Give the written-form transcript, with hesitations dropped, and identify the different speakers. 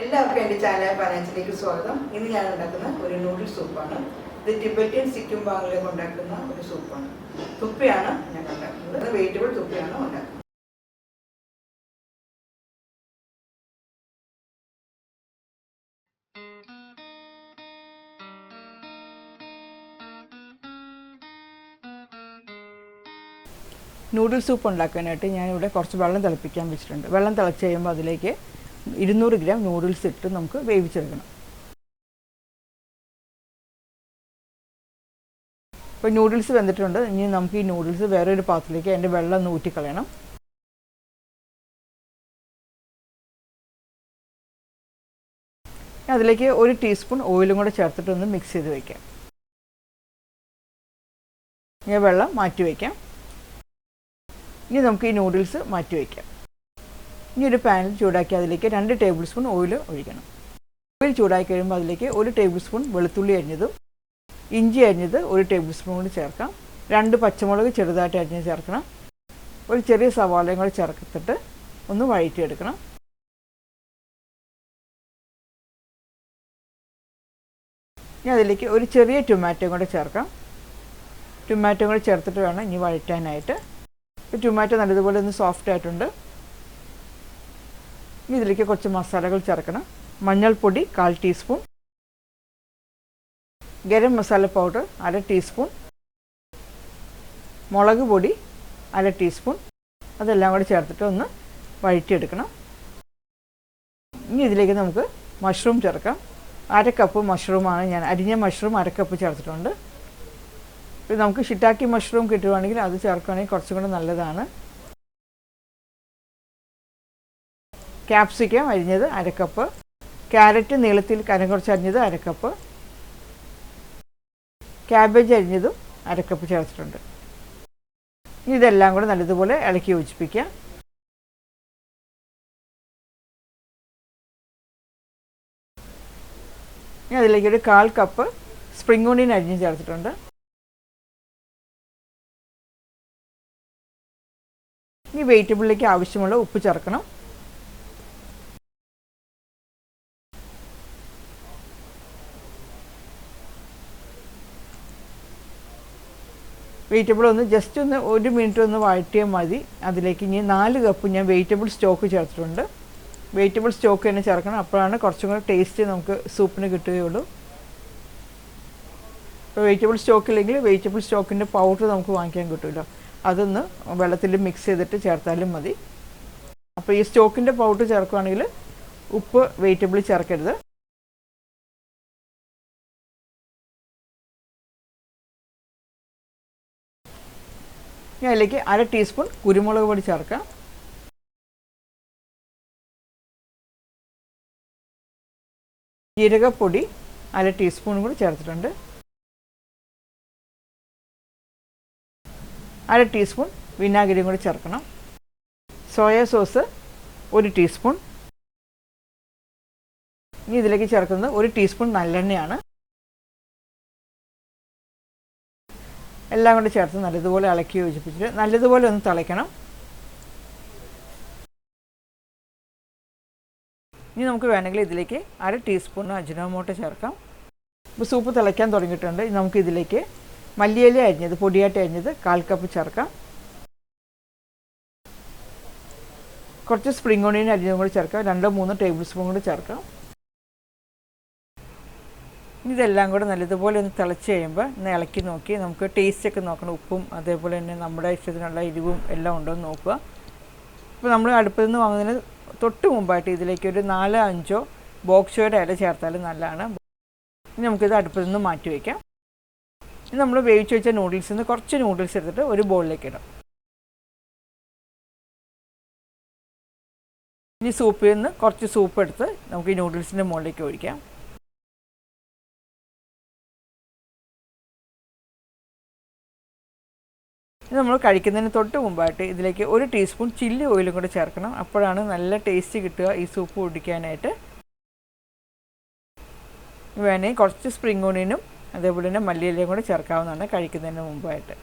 Speaker 1: എല്ലാവർക്കും എൻ്റെ ചാനൽ പനാച്ചിലേക്ക് സ്വാഗതം. ഇന്ന് ഞാൻ ഉണ്ടാക്കുന്ന ഒരു നൂഡിൽസ് സൂപ്പാണ്. ഇത് ടിബറ്റൻ സിക്കിം ഭാഗങ്ങളിലേക്ക് ഉണ്ടാക്കുന്ന ഒരു സൂപ്പാണ്. തുപ്പിയാണ് ഞാൻ ഉണ്ടാക്കുന്നത്. വെജിറ്റബിൾ തുപ്പിയാണ് ഉണ്ടാക്കുന്നത്. നൂഡിൽസ് സൂപ്പ് ഉണ്ടാക്കാനായിട്ട് ഞാനിവിടെ കുറച്ച് വെള്ളം തിളപ്പിക്കാൻ വെച്ചിട്ടുണ്ട്. വെള്ളം തിളച്ച് കഴിയുമ്പോൾ അതിലേക്ക് 200 ഗ്രാം നൂഡിൽസ് ഇട്ട് നമുക്ക് വേവിച്ചെടുക്കണം. ഇപ്പോൾ നൂഡിൽസ് വെന്തിട്ടുണ്ട്. ഇനി നമുക്ക് ഈ നൂഡിൽസ് വേറൊരു പാത്രത്തിലേക്ക് അതിൻ്റെ വെള്ളം ഒന്ന് ഊറ്റിക്കളയണം. അതിലേക്ക് 1 ടീസ്പൂൺ ഓയിലും കൂടെ ചേർത്തിട്ട് ഒന്ന് മിക്സ് ചെയ്ത് വയ്ക്കാം. ഞാൻ വെള്ളം മാറ്റി വയ്ക്കാം. ഇനി നമുക്ക് ഈ നൂഡിൽസ് മാറ്റി വയ്ക്കാം. ഇനി ഒരു പാനിൽ ചൂടാക്കി അതിലേക്ക് 2 ടേബിൾ സ്പൂൺ ഓയിൽ ഒഴിക്കണം. ഓയിൽ ചൂടാക്കി കഴിയുമ്പോൾ അതിലേക്ക് 1 ടേബിൾ സ്പൂൺ വെളുത്തുള്ളി അരിഞ്ഞതും ഇഞ്ചി അരിഞ്ഞത് 1 ടേബിൾ സ്പൂൺ കൂടി ചേർക്കാം. 2 പച്ചമുളക് ചെറുതായിട്ട് അരിഞ്ഞ് ചേർക്കണം. ഒരു ചെറിയ സവാളയും കൂടി ചേർത്തിട്ട് ഒന്ന് വഴറ്റിയെടുക്കണം. ഇനി അതിലേക്ക് ഒരു ചെറിയ ടൊമാറ്റോ കൂടെ ചേർക്കാം. ടൊമാറ്റോ കൂടി ചേർത്തിട്ട് വേണം ഇനി വഴറ്റാനായിട്ട്. ടൊമാറ്റോ നല്ലതുപോലെ ഒന്ന് സോഫ്റ്റ് ആയിട്ടുണ്ട്. ഇനി ഇതിലേക്ക് കുറച്ച് മസാലകൾ ചേർക്കണം. മഞ്ഞൾപ്പൊടി 1/4 teaspoon, garam masala powder 1/2 teaspoon, മുളക് പൊടി 1/2 ടീസ്പൂൺ. അതെല്ലാം കൂടി ചേർത്തിട്ട് ഒന്ന് വഴറ്റിയെടുക്കണം. ഇനി ഇതിലേക്ക് നമുക്ക് മഷ്റൂം ചേർക്കാം. 1/2 കപ്പ് മഷ്റൂമാണ് ഞാൻ അരിഞ്ഞ മഷ്റൂം 1/2 കപ്പ് ചേർത്തിട്ടുണ്ട്. ഇത് നമുക്ക് ഷിറ്റാക്കി മഷ്റൂം കിട്ടുവാണെങ്കിൽ അത് ചേർക്കുകയാണെങ്കിൽ കുറച്ചും കൂടെ നല്ലതാണ്. ക്യാപ്സിക്കം അരിഞ്ഞത് 1/2 കപ്പ്, ക്യാരറ്റ് നീളത്തിൽ കനം കുറച്ച് അരിഞ്ഞത് 1/2 കപ്പ്, ക്യാബേജ് അരിഞ്ഞതും 1/2 കപ്പ് ചേർത്തിട്ടുണ്ട്. ഇതെല്ലാം കൂടെ നല്ലതുപോലെ ഇളക്കി യോജിപ്പിക്കാം. ഇനി അതിലേക്ക് ഒരു 1/4 കപ്പ് സ്പ്രിംഗ് ഓണിയൻ അരിഞ്ഞ് ചേർത്തിട്ടുണ്ട്. ഈ വെജിറ്റബിളിലേക്ക് ആവശ്യമുള്ള ഉപ്പ് ചേർക്കണം. വെജിറ്റബിൾ ഒന്ന് ജസ്റ്റ് ഒന്ന് 1 മിനിറ്റ് ഒന്ന് വഴറ്റിയാൽ മതി. അതിലേക്ക് ഇനി 4 കപ്പ് ഞാൻ വെജിറ്റബിൾ സ്റ്റോക്ക് ചേർത്തിട്ടുണ്ട്. വെജിറ്റബിൾ സ്റ്റോക്ക് തന്നെ ചേർക്കണം. അപ്പോഴാണ് കുറച്ചും കൂടെ ടേസ്റ്റ് നമുക്ക് സൂപ്പിന് കിട്ടുകയുള്ളൂ. ഇപ്പോൾ വെജിറ്റബിൾ സ്റ്റോക്ക് ഇല്ലെങ്കിൽ വെജിറ്റബിൾ സ്റ്റോക്കിൻ്റെ പൗഡർ നമുക്ക് വാങ്ങിക്കാൻ കിട്ടുമല്ലോ, അതൊന്ന് വെള്ളത്തിൽ മിക്സ് ചെയ്തിട്ട് ചേർത്താലും മതി. അപ്പോൾ ഈ സ്റ്റോക്കിൻ്റെ പൗഡർ ചേർക്കുകയാണെങ്കിൽ ഉപ്പ് വെജിറ്റബിൾ ചേർക്കരുത്. ഇനി അതിലേക്ക് 1/2 ടീസ്പൂൺ കുരുമുളക് പൊടി ചേർക്കാം. ജീരകപ്പൊടി 1/2 ടീസ്പൂൺ കൂടി ചേർത്തിട്ടുണ്ട്. 1/2 ടീസ്പൂൺ വിനാഗിരിയും കൂടി ചേർക്കണം. Soya sauce 1 teaspoon. ഇനി ഇതിലേക്ക് ചേർക്കുന്നത് 1 ടീസ്പൂൺ നല്ലെണ്ണയാണ്. എല്ലാം കൂടി ചേർത്ത് നല്ലതുപോലെ ഇളക്കി യോജിപ്പിച്ചിട്ട് നല്ലതുപോലെ ഒന്ന് തിളയ്ക്കണം. ഇനി നമുക്ക് വേണമെങ്കിൽ ഇതിലേക്ക് 1/2 ടീസ്പൂൺ അജിനോമോട്ടോ ചേർക്കാം. ഇപ്പോൾ സൂപ്പ് തിളയ്ക്കാൻ തുടങ്ങിയിട്ടുണ്ട്. നമുക്ക് ഇതിലേക്ക് മല്ലിയില അരിഞ്ഞത് പൊടിയായിട്ട് അരിഞ്ഞത് 1/4 കപ്പ് ചേർക്കാം. കുറച്ച് സ്പ്രിംഗ് ഓണിയൻ അരിഞ്ഞതും കൂടി ചേർക്കാം. 2-3 ടേബിൾ സ്പൂൺ കൂടി ചേർക്കാം. ഇതെല്ലാം കൂടെ നല്ലതുപോലെ ഒന്ന് തിളച്ച് കഴിയുമ്പോൾ ഒന്ന് ഇളക്കി നോക്കി നമുക്ക് ടേസ്റ്റൊക്കെ നോക്കണം. ഉപ്പും അതേപോലെ തന്നെ നമ്മുടെ ഇഷ്ടത്തിനുള്ള എരിവും എല്ലാം ഉണ്ടോ എന്ന് നോക്കുക. ഇപ്പോൾ നമ്മൾ അടുപ്പിൽ നിന്ന് വാങ്ങുന്നതിന് തൊട്ട് മുമ്പായിട്ട് ഇതിലേക്ക് ഒരു 4-5 ബോക്സോയുടെ ഇല ചേർത്താലും നല്ലതാണ്. ഇനി നമുക്കിത് അടുപ്പിൽ നിന്ന് മാറ്റി വയ്ക്കാം. ഇനി നമ്മൾ വേവിച്ച് വെച്ച നൂഡിൽസിൽ നിന്ന് കുറച്ച് നൂഡിൽസ് എടുത്തിട്ട് ഒരു ബൗളിലേക്ക് ഇടാം. ഇനി സൂപ്പിൽ നിന്ന് കുറച്ച് സൂപ്പ് എടുത്ത് നമുക്ക് ഈ നൂഡിൽസിൻ്റെ മുകളിലേക്ക് ഒഴിക്കാം. ഇത് നമ്മൾ കഴിക്കുന്നതിന് തൊട്ട് മുമ്പായിട്ട് ഇതിലേക്ക് 1 ടീസ്പൂൺ ചില്ലി ഓയിലും കൂടെ ചേർക്കണം. അപ്പോഴാണ് നല്ല ടേസ്റ്റ് കിട്ടുക ഈ സൂപ്പ് കുടിക്കാനായിട്ട്. വേണമെങ്കിൽ കുറച്ച് സ്പ്രിംഗ് ഓണിയനും അതേപോലെ തന്നെ മല്ലിയിലയും കൂടെ ചേർക്കാവുന്നതാണ് കഴിക്കുന്നതിന് മുമ്പായിട്ട്.